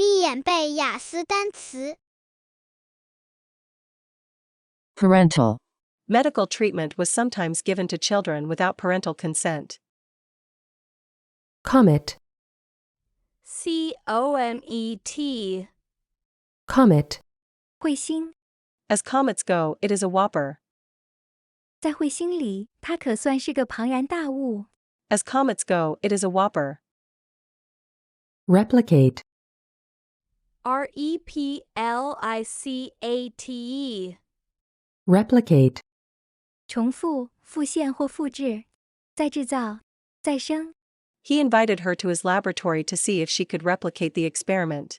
闭眼背雅思单词。Parental. Medical treatment was sometimes given to children without parental consent. Comet. C-O-M-E-T. Comet. 彗星， As comets go, it is a whopper. 在彗星里，它可算是个庞然大物。 As comets go, it is a whopper. Replicate. R-E-P-L-I-C-A-T-E. Replicate. 重复、复现或复制，再制造、再生。 He invited her to his laboratory to see if she could replicate the experiment.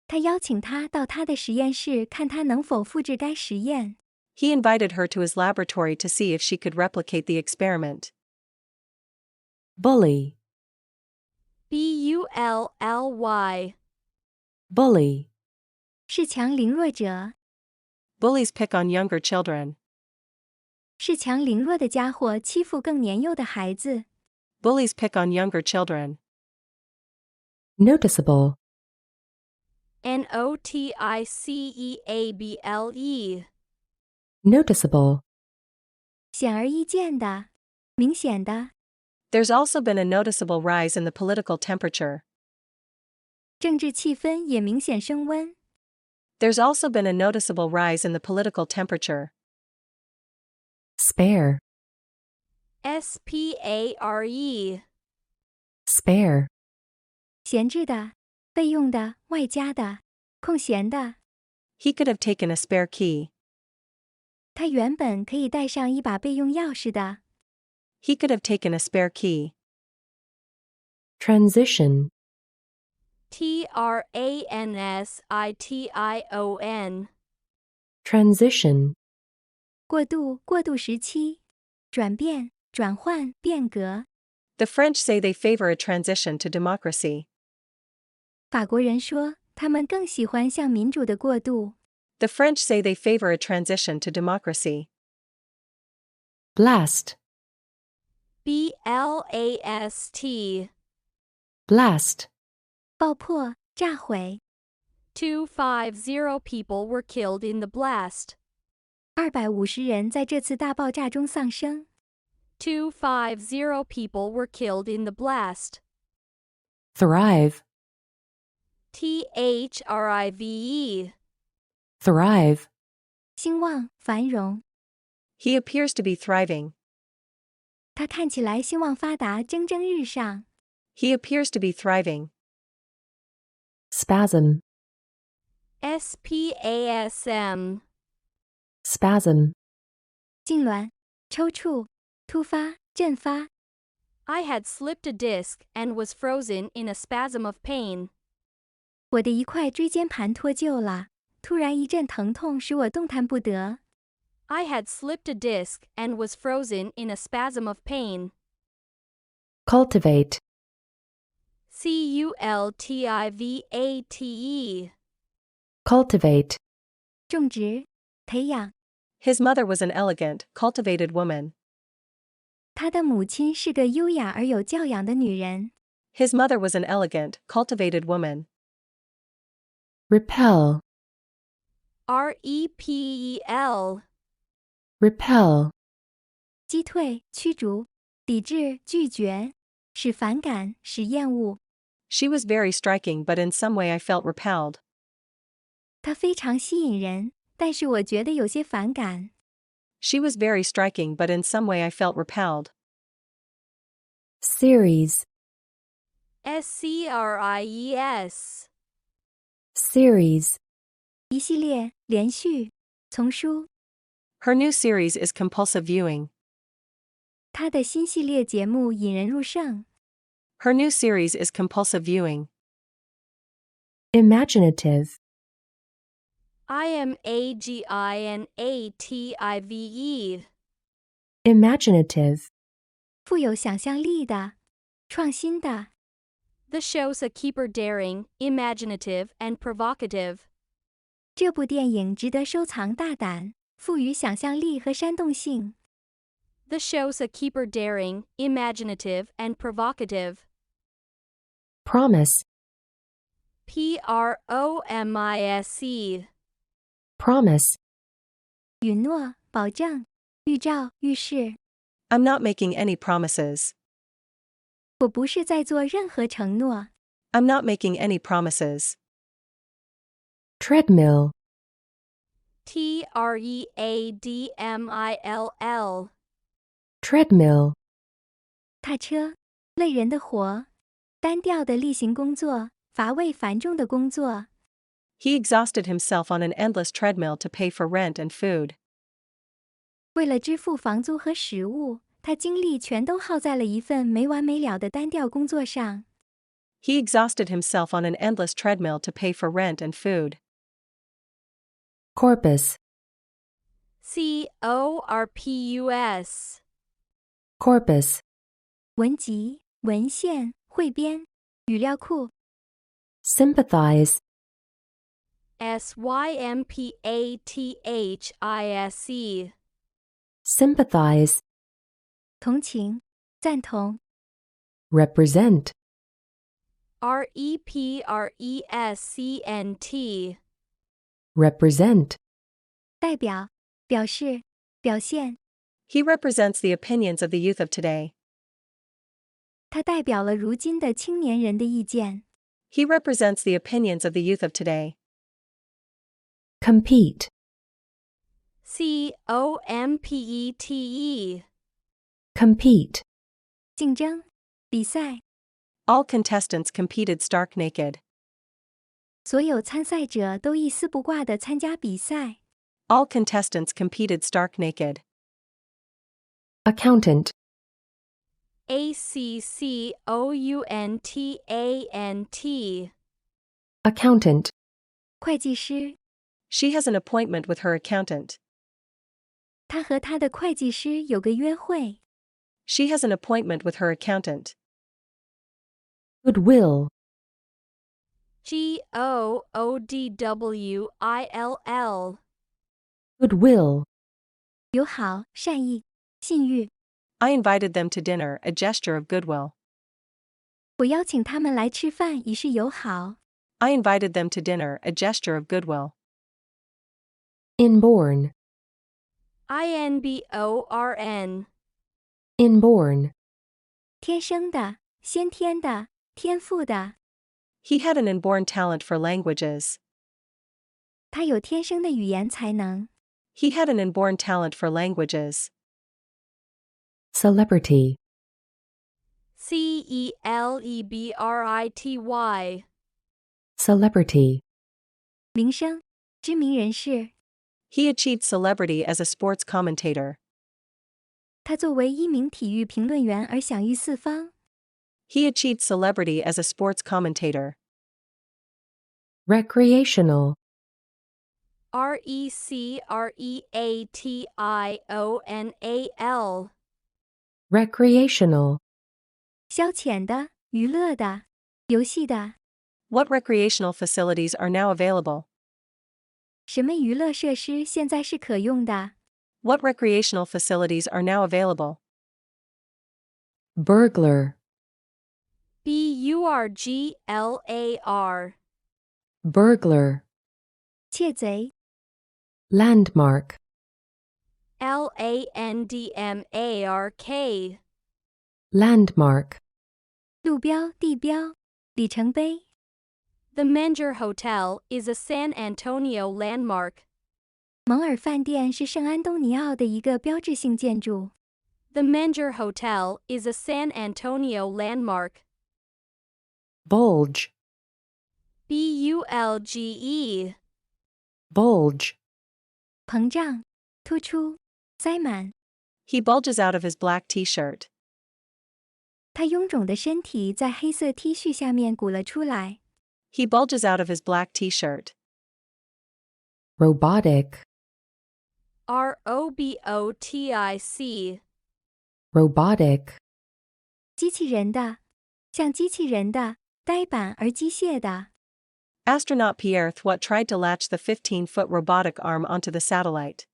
他邀请她到他的实验室看她能否复制该实验。 He invited her to his laboratory to see if she could replicate the experiment. Bully. B-U-L-L-Y. Bully. 恃强凌弱者， Bullies pick on younger children. 恃强凌弱的家伙欺负更年幼的孩子。 Bullies pick on younger children. Noticeable. N-O-T-I-C-E-A-B-L-E. Noticeable. 显而易见的，明显的。 There's also been a noticeable rise in the political temperature. 政治气氛也明显升温。 There's also been a noticeable rise in the political temperature. Spare. S-P-A-R-E. Spare. 闲置的、备用的、外加的、空闲的。 He could have taken a spare key. 他原本可以带上一把备用钥匙的。 He could have taken a spare key. Transition. T-R-A-N-S-I-T-I-O-N. Transition. 过渡、过渡时期，转变、转换、变革。 The French say they favor a transition to democracy. 法国人说，他们更喜欢向民主的过渡。 The French say they favor a transition to democracy. Blast. B-L-A-S-T. Blast. 爆破、炸毁。 250 people were killed in the blast. 250人在这次大爆炸中丧生。 250 people were killed in the blast. Thrive. T-H-R-I-V-E. Thrive. 兴旺、繁荣。 He appears to be thriving. 他看起来兴旺发达，蒸蒸日上。 He appears to be thriving. Spasm. S-P-A-S-M. Spasm. 痉挛、抽搐、突发、阵发。 I had slipped a disc and was frozen in a spasm of pain. 我的一块椎间盘脱臼了，突然一阵疼痛使我动弹不得。 I had slipped a disc and was frozen in a spasm of pain. Cultivate. C-U-L-T-I-V-A-T-E. Cultivate. 种植、培养。 His mother was an elegant, cultivated woman. 他的母亲是个优雅而有教养的女人。 His mother was an elegant, cultivated woman. Repel. R-E-P-E-L. Repel. 击退、驱逐、抵制、拒绝，使反感、使厌恶。 She was very striking, but in some way I felt repelled. 她非常吸引人，但是我觉得有些反感。 She was very striking, but in some way I felt repelled. Series. S-C-R-I-E-S. Series. 一系列、连续、丛书。 Her new series is compulsive viewing. 她的新系列节目引人入胜。 Her new series is compulsive viewing. Imaginative. I-M-A-G-I-N-A-T-I-V-E. Imaginative. 富有想象力的、创新的。 The show's a keeper daring, imaginative, and provocative. 这部电影值得收藏，大胆、富于想象力和煽动性。 The show's a keeper daring, imaginative, and provocative. Promise. promise, promise, 允诺、保证、预兆、预示。 I'm not making any promises. 我不是在做任何承诺。 I'm not making any promises. treadmill, treadmill, treadmill, 踏车，累人的活，单调的例行工作，乏味繁重的工作。 He exhausted himself on an endless treadmill to pay for rent and food. 为了支付房租和食物，他精力全都耗在了一份没完没了的单调工作上。 He exhausted himself on an endless treadmill to pay for rent and food. corpus, corpus, corpus, 文集、文献、汇编、语料库。 sympathize, sympathize, sympathize, 同情、赞同。 represent, represent, represent, 代表、表示、表现。 He represents the opinions of the youth of today. 他代表了如今的青年人的意见。 He represents the opinions of the youth of today. compete, compete, compete, 竞争、比赛。 All contestants competed stark naked. 所有参赛者都一丝不挂地参加比赛。 All contestants competed stark naked. accountant, account, accountant, 会计师， She has an appointment with her accountant. 他和他的会计师有个約會。 She has an appointment with her accountant. goodwill, goodwill, goodwill, 友好、善意、信誉。 I invited them to dinner, a gesture of goodwill. 我邀请他们来吃饭，以示友好。 I invited them to dinner, a gesture of goodwill. inborn, inborn, inborn, 天生的、先天的、天赋的。 He had an inborn talent for languages. 他有天生的语言才能。 He had an inborn talent for languages. celebrity, celebrity, celebrity, 名声、知名人士。 He achieved celebrity as a sports commentator. 他作为一名体育评论员而享誉四方。 He achieved celebrity as a sports commentator. recreational, recreational, recreational, 消遣的、娱乐的、游戏的。 What recreational facilities are now available? 什么娱乐设施现在是可用的？ What recreational facilities are now available? burglar, burglar, burglar, 窃贼、 landmark, landmark, landmark, 路标、地标、里程碑。 The Menger Hotel is a San Antonio landmark. 蒙尔饭店是圣安东尼奥的一个标志性建筑。 The Menger Hotel is a San Antonio landmark. bulge, bulge, bulge, 膨胀、突出、塞满。 He bulges out of his black t-shirt. 他臃肿的身体在黑色 T 恤下面鼓了出来。 He bulges out of his black t-shirt. robotic, robotic, robotic, 机器人的，像机器人的，呆板而机械的。 Astronaut Pierre Thouat tried to latch the 15-foot robotic arm onto the satellite.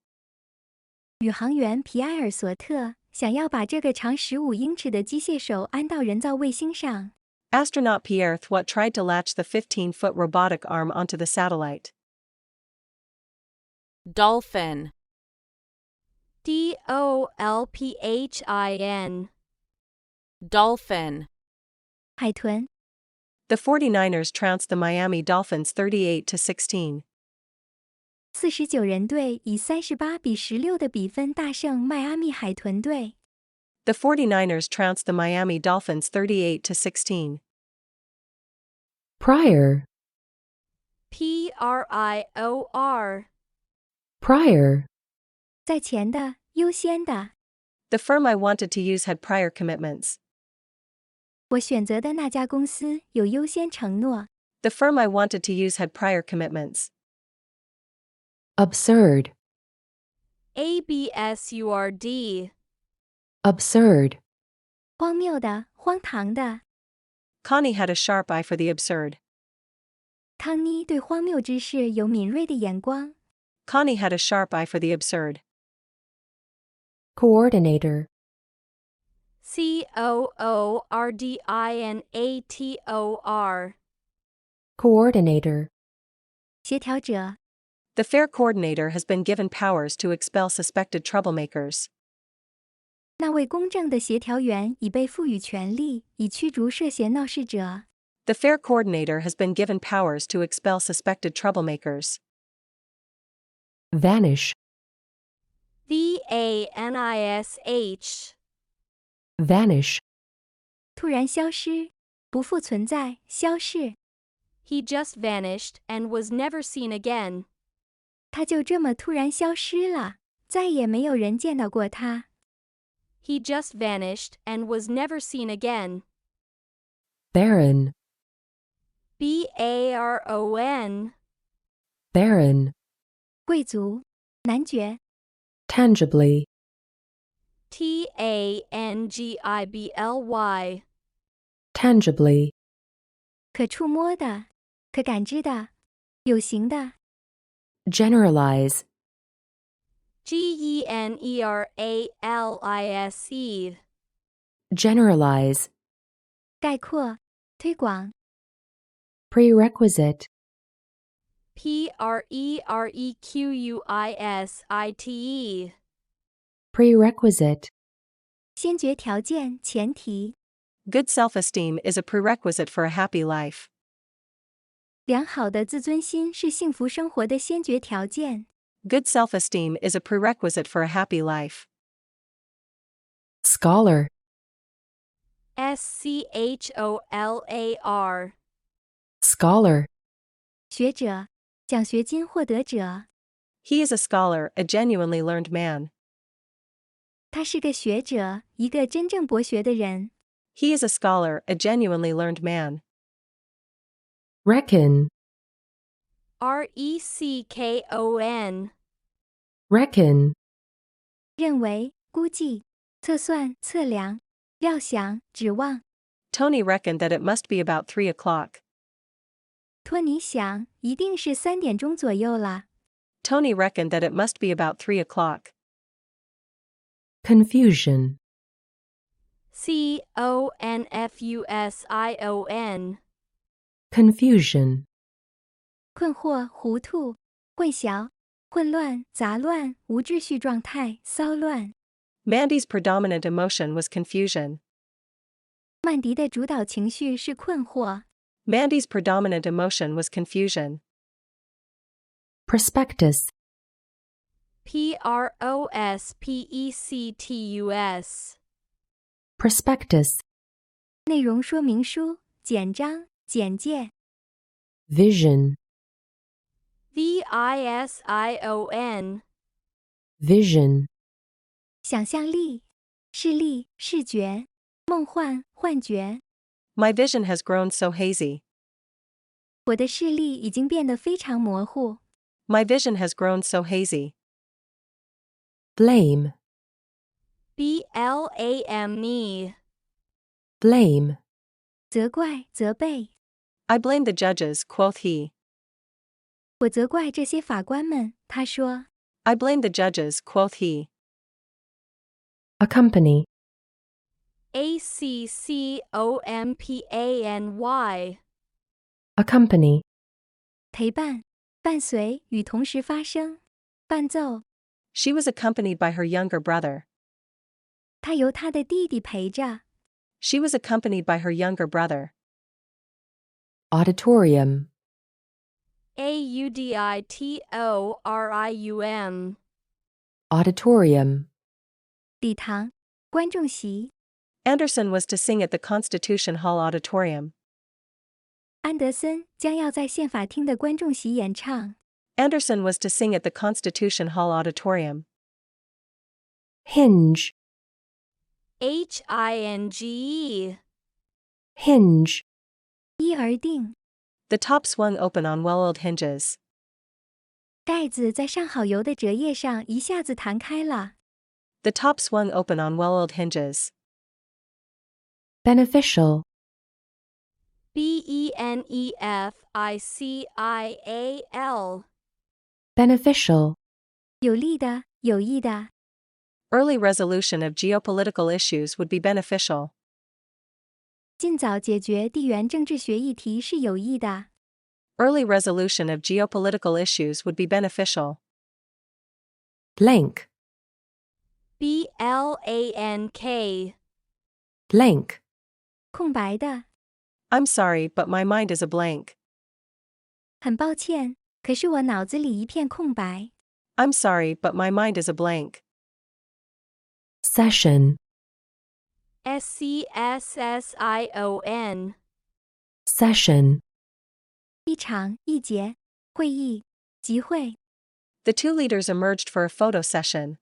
宇航员皮埃尔·索特想要把这个长15英尺的机械手安到人造卫星上。Astronaut Pierre Thwat tried to latch the 15-foot robotic arm onto the satellite. Dolphin. DOLPHIN. Dolphin. 海豚。 The 49ers trounced the Miami Dolphins 38-16. 49人队以38-16的比分大胜迈阿密海豚队。 The 49ers trounced the Miami Dolphins 38-16. Prior. PRIOR. Prior. 在前的，优先的。 The firm I wanted to use had prior commitments. 我选择的那家公司有优先承诺。 The firm I wanted to use had prior commitments. Absurd. ABSURD. Absurd. 荒谬的，荒唐的。 Connie had a sharp eye for the absurd. 康妮对荒谬之事有敏锐的眼光。 Connie had a sharp eye for the absurd. Coordinator. COORDINATOR. Coordinator. 协调者。 The fair coordinator has been given powers to expel suspected troublemakers. 那位公正的协调员已被赋予权力，以驱逐涉嫌闹事者。 The fair coordinator has been given powers to expel suspected troublemakers. Vanish. VANISH. Vanish. 突然消失，不复存在，消逝。 He just vanished and was never seen again. 他就这么突然消失了，再也没有人见到过他。 He just vanished and was never seen again. Barren. BARON. Barren. 贵族，男爵。 Tangibly. TANGIBLY. Tangibly. 可触摸的，可感知的，有形的。 Generalize. GENERALISE. Generalize. 概括，推广。 Prerequisite. PREREQUISITE. Prerequisite. 先决条件，前提。 Good self-esteem is a prerequisite for a happy life. 良好的自尊心是幸福生活的先决条件。 Good self-esteem is a prerequisite for a happy life. Scholar. SCHOLAR. Scholar. 学者，奖学金获得者。 He is a scholar, a genuinely learned man. 他是个学者，一个真正博学的人。 He is a scholar, a genuinely learned man. Reckon. RECKON. Reckon. 认为，估计，测算，测量，料想，指望。 Tony reckoned that it must be about 3 o'clock. 托尼想，一定是3点钟左右了。 Tony reckoned that it must be about 3 o'clock. Confusion. CONFUSION. Confusion. 困惑，糊涂，混淆，混乱，杂乱，无秩序状态，骚乱。 Mandy's predominant emotion was confusion. 曼迪的主导情绪是困惑。 Mandy's predominant emotion was confusion. Prospectus. PROSPECTUS. Prospectus. 内容说明书，简章，简介。 Vision. VISION. Vision. 想象力，视力，视觉，梦幻，幻觉。 My vision has grown so hazy. 我的视力已经变得非常模糊。 My vision has grown so hazy. Blame. BLAME. Blame. 责怪，责备。 I blame the judges, quoth he. 我责怪这些法官们，他说。 I blame the judges, quoth he. Accompany. accompany. accompany, 陪伴、伴随与同时发生、伴奏。 She was accompanied by her younger brother. 他由他的弟弟陪着。 She was accompanied by her younger brother. auditorium, auditorium. auditorium, 礼堂、观众席。 Anderson was to sing at the Constitution Hall Auditorium. 安德森将要在宪法厅的观众席演唱。 Anderson was to sing at the Constitution Hall Auditorium. hinge, hinge. hinge, 依而定。 The top swung open on well-oiled hinges. 盖子在上好油的折页上一下子弹开了。 The top swung open on well-oiled hinges. beneficial, beneficial. beneficial, 有利的、有益的。 Early resolution of geopolitical issues would be beneficial. 尽早解决地缘政治学议题是有益的。 Early resolution of geopolitical issues would be beneficial. blank, blank. blank, 空白的。 I'm sorry, but my mind is a blank. 很抱歉，可是我脑子里一片空白。 I'm sorry, but my mind is a blank. session, session. session, 一场、一节、会议、集会。 The two leaders emerged for a photo session.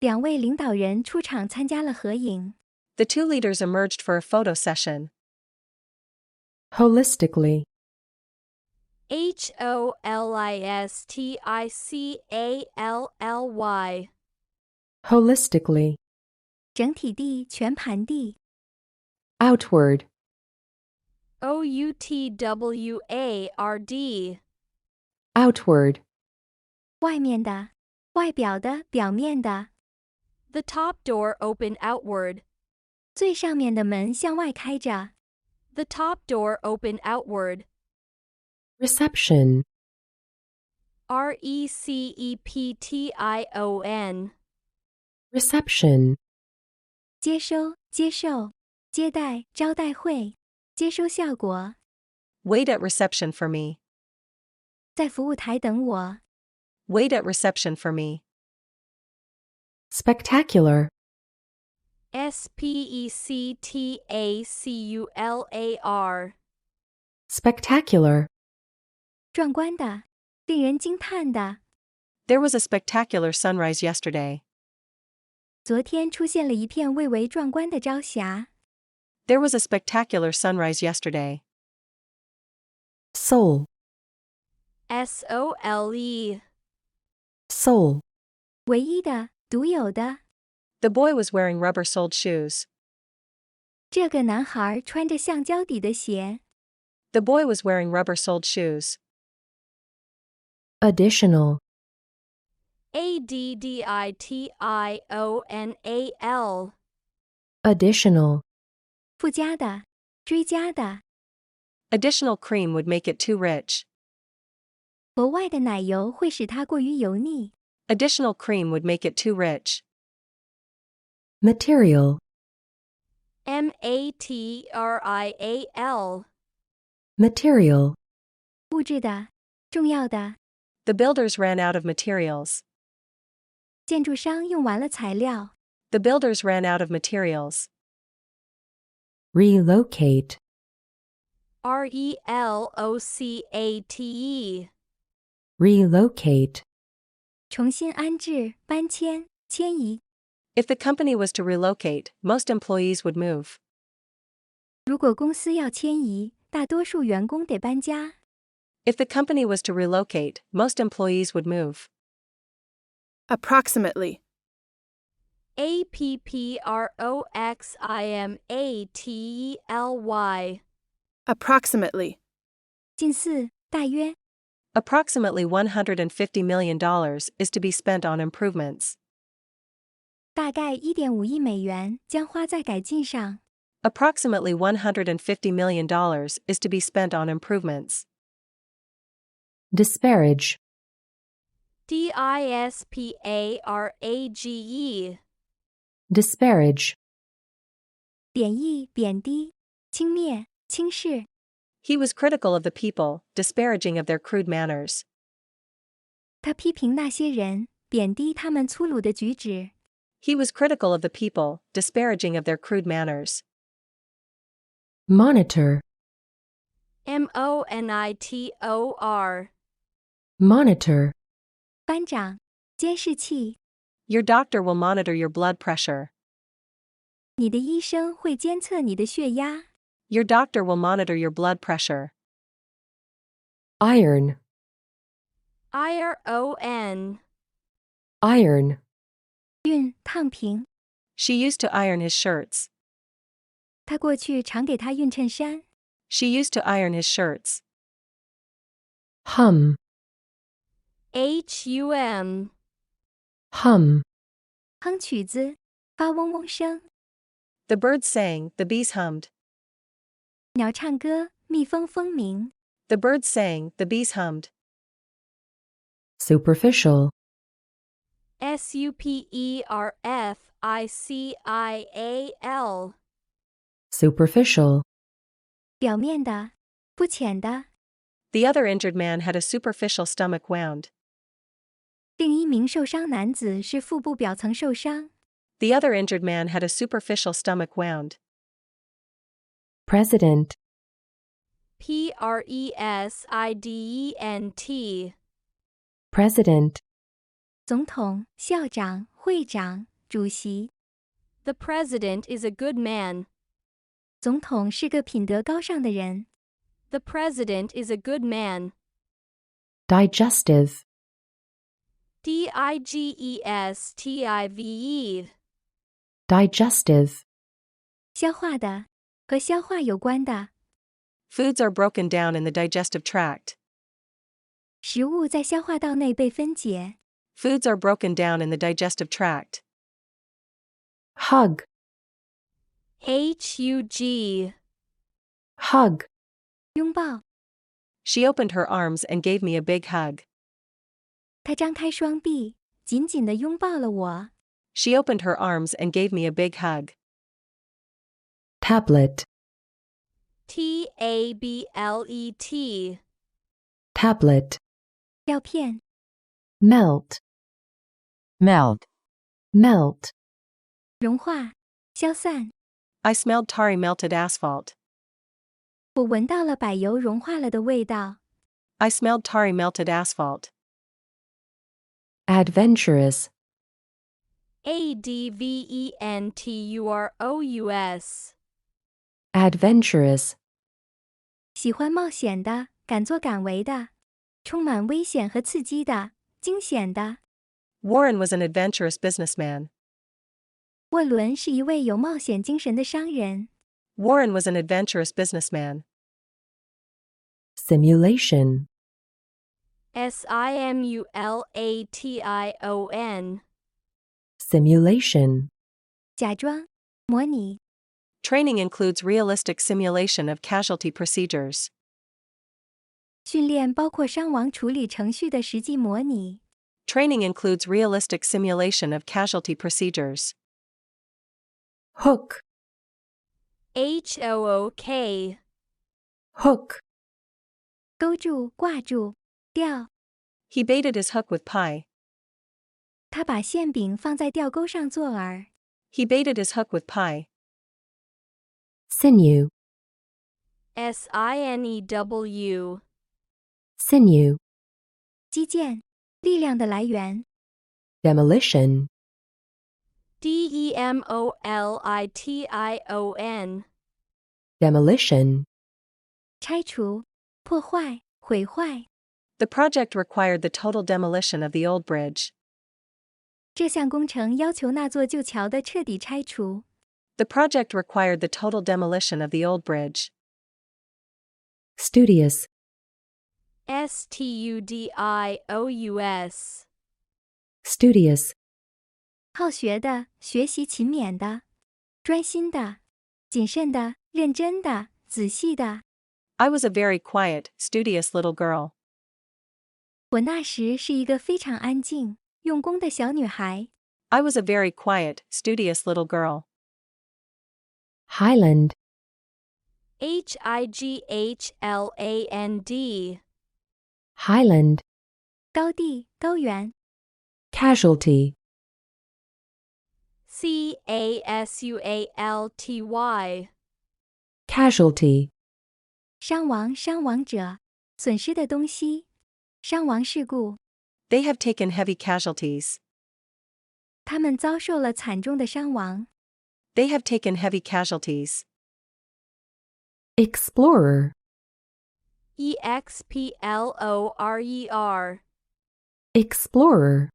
两位领导人出场参加了合影。 The two leaders emerged for a photo session. holistically, holistically. holistically, 整体地、全盘地。 outward, outward. outward, 外面的、外表的、表面的。 The top door opened outward. 最上面的门向外开着。 The top door opened outward. reception, reception. reception, 接收、接受、接待、招待会、接收效果。 Wait at reception for me. 在服务台等我。 Wait at reception for me. spectacular, spectacular. spectacular, 壮观的，令人惊叹的。 There was a spectacular sunrise yesterday. 昨天出现了一片蔚为壮观的朝霞。 There was a spectacular sunrise yesterday. soul, sole. soul, 唯一的、独有的。 The boy was wearing rubber-soled shoes. 这个男孩穿着橡胶底的鞋。 The boy was wearing rubber-soled shoes. additional, addtional. additional, 附加的、追加的。 Additional cream would make it too rich. 额外的奶油会使它过于油腻。 Additional cream would make it too rich. material, material. material, 物质的、重要的。 The builders ran out of materials. 建筑商用完了材料。 The builders ran out of materials. relocate, relocate. relocate, 重新安置、搬迁、迁移。 If the company was to relocate, most employees would move. 如果公司要迁移，大多数员工得搬家。 If the company was to relocate, most employees would move. Approximately. approximately. Approximately. 近似，大约。 Approximately $150 million is to be spent on improvements. 大概1.5亿美元将花在改进上。 Approximately $150 million is to be spent on improvements. disparage, disparage, disparage, 贬义、贬低、轻蔑、轻视。 He was critical of the people, disparaging of their crude manners. 他批评那些人，贬低他们粗鲁的举止。 He was critical of the people, disparaging of their crude manners. monitor, monitor, monitor, 班长，监视器。 Your doctor will monitor your blood pressure. 你的医生会监测你的血压。 Your doctor will monitor your blood pressure. iron, iron, iron, 熨、烫平。 She used to iron his shirts. 他过去常给他熨衬衫。 She used to iron his shirts. hum, hum, hum, 哼曲子，发嗡嗡声。 The birds sang, the bees hummed. 鸟唱歌，蜜蜂蜂鸣。 The birds sang, the bees hummed. superficial, superficial, superficial, 表面的，肤浅的。 The other injured man had a superficial stomach wound. 另一名受伤男子是腹部表层受伤。 The other injured man had a superficial stomach wound. president, president, president, 总统、校长、会长、主席。 The president is a good man. 总统是个品德高尚的人。 The president is a good man. digestive, digestive, digestive, 消化的，和消化有关的。 Foods are broken down in the digestive tract. 食物在消化道内被分解。 Foods are broken down in the digestive tract. hug, hug, hug, 拥抱。 She opened her arms and gave me a big hug. 他张开双臂，紧紧地拥抱了我。 She opened her arms and gave me a big hug. tablet, tablet, tablet, 药片。 melt, melt, melt, 融化，消散。 I smelled tarry melted asphalt. 我闻到了柏油融化了的味道。 I smelled tarry melted asphalt. adventurous, adventurous, adventurous, 喜欢冒险的，敢作敢为的，充满危险和刺激的，惊险的。 Warren was an adventurous businessman. 沃伦是一位有冒险精神的商人。 Warren was an adventurous businessman. simulation, simulation, simulation, 假装，模拟。 Training includes realistic simulation of casualty procedures. 训练包括伤亡处理程序的实际模拟。 Training includes realistic simulation of casualty procedures. hook, hook, hook, 勾住、挂住、钓。 He baited his hook with pie. 他把馅饼放在钓钩上做饵。 He baited his hook with pie. sinew, sinew, sinew, 肌腱，力量的来源。 demolition, demolition, demolition, 拆除、破坏、毁坏。 The project required the total demolition of the old bridge. 这项工程要求那座旧桥的彻底拆除。 The project required the total demolition of the old bridge. studious, studious, studious, 好学的，学习勤勉的，专心的，谨慎的，认真的，仔细的。I was a very quiet, studious little girl. 我那时是一个非常安静、用功的小女孩。I was a very quiet, studious little girl. Highland, Highland. Highland, 高地、高原。 casualty, Casualty. casualty, 伤亡、伤亡者，损失的东西。伤亡事故， They have taken heavy casualties. 他们遭受了惨重的伤亡。 They have taken heavy casualties. explorer, Explorer. explorer,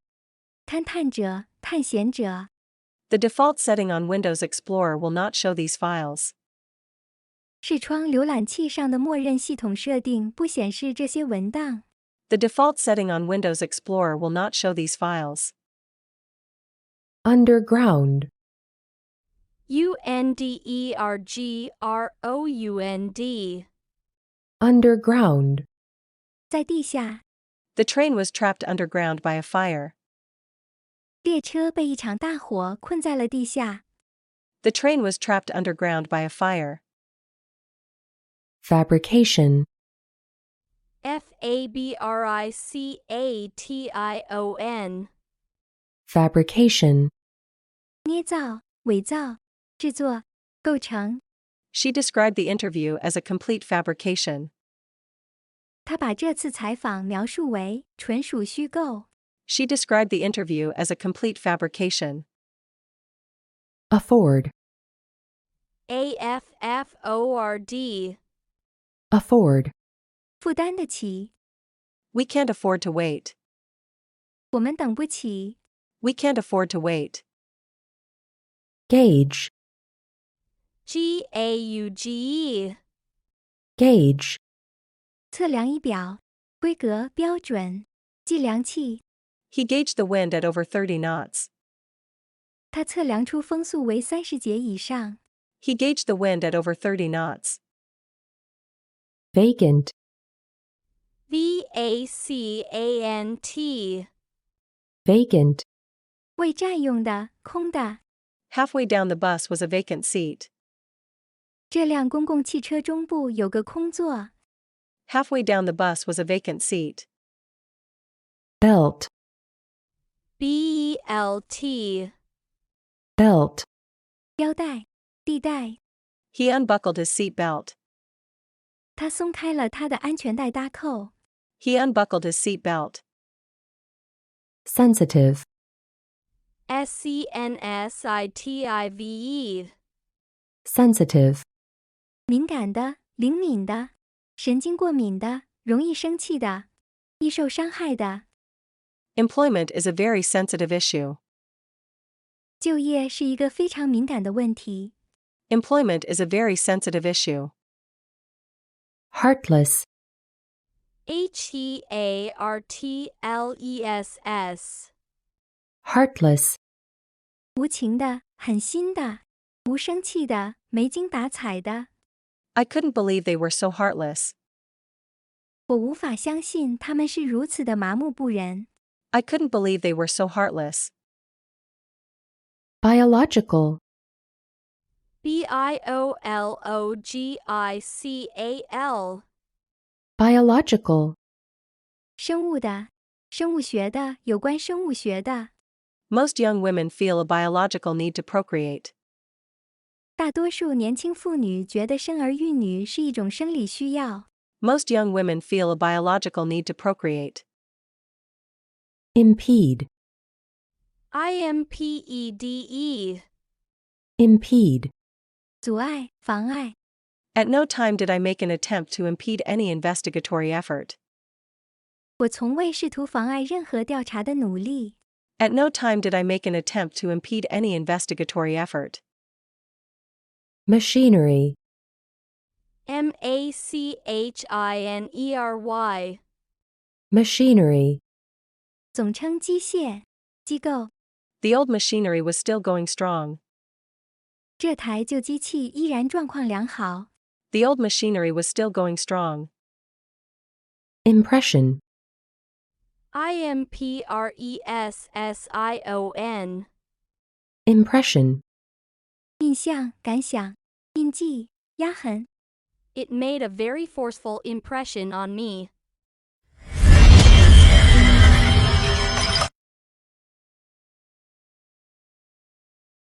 勘探者、探险者。 The default setting on Windows Explorer will not show these files. 视窗浏览器上的默认系统设定不显示这些文档。 The default setting on Windows Explorer will not show these files. underground, Underground. underground, 在地下， The train was trapped underground by a fire. 列车被一场大火困在了地下。 The train was trapped underground by a fire. fabrication, Fabrication. fabrication, 捏造、伪造、制作、构成。 She described the interview as a complete fabrication. 他把这次采访描述为纯属虚构。 She described the interview as a complete fabrication. afford, Afford. afford, 负担得起， We can't afford to wait. 我们等不起。 We can't afford to wait. gauge, Gauge. gauge, 测量仪表，规格、标准、计量器。 He gauged the wind at over 30 knots. 他测量出风速为30节以上。 He gauged the wind at over 30 knots. vacant, Vacant. vacant, 未占用的、空的。 Halfway down the bus was a vacant seat. 这辆公共汽车中部有个空座。 Halfway down the bus was a vacant seat. belt, Belt. belt, 腰带、地带。 He unbuckled his seat belt. 他松开了他的安全带搭扣。 He unbuckled his seat belt. sensitive, Sensitive. sensitive, 敏感的、灵敏的、神经过敏的、容易生气的、易受伤害的。 Employment is a very sensitive issue. 就业是一个非常敏感的问題。 Employment is a very sensitive issue. heartless, Heartless. heartless, 无情的、狠心的、无生气的、没精打采的。 I couldn't believe they were so heartless. 我无法相信他们是如此的麻木不仁。 I couldn't believe they were so heartless. biological, Biological. biological, 生物的、生物学的、有关生物学的。 Most young women feel a biological need to procreate. 大多数年轻妇女觉得生儿育女是一种生理需要。 Most young women feel a biological need to procreate. impede, Impede. impede, 阻碍、妨碍。 At no time did I make an attempt to impede any investigatory effort. 我从未试图妨碍任何调查的努力。 At no time did I make an attempt to impede any investigatory effort. machinery, Machinery. machinery, 总称机械、机构。The old machinery was still going strong. 这台旧机器依然状况良好。The old machinery was still going strong. Impression. impression. Impression. 印象、感想、印记、压痕。 It made a very forceful impression on me.